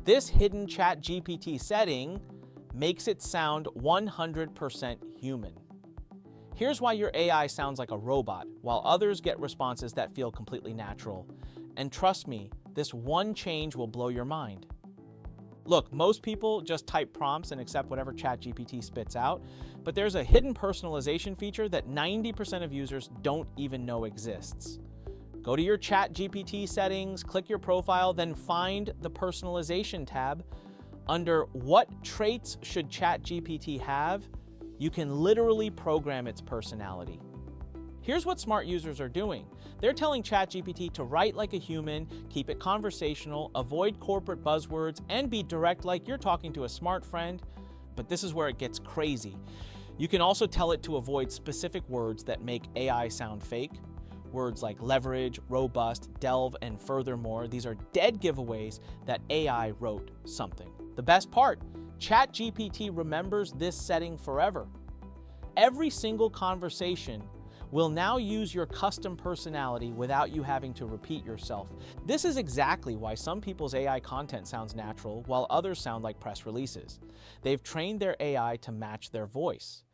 This hidden ChatGPT setting makes it sound 100% human. Here's why your AI sounds like a robot, while others get responses that feel completely natural. And trust me, this one change will blow your mind. Look, most people just type prompts and accept whatever ChatGPT spits out, but there's a hidden personalization feature that 90% of users don't even know exists. Go to your ChatGPT settings, click your profile, then find the personalization tab. Under what traits should ChatGPT have, you can literally program its personality. Here's what smart users are doing. They're telling ChatGPT to write like a human, keep it conversational, avoid corporate buzzwords, and be direct like you're talking to a smart friend. But this is where it gets crazy. You can also tell it to avoid specific words that make AI sound fake. Words like leverage, robust, delve, and furthermore. These are dead giveaways that AI wrote something. The best part, ChatGPT remembers this setting forever. Every single conversation will now use your custom personality without you having to repeat yourself. This is exactly why some people's AI content sounds natural while others sound like press releases. They've trained their AI to match their voice.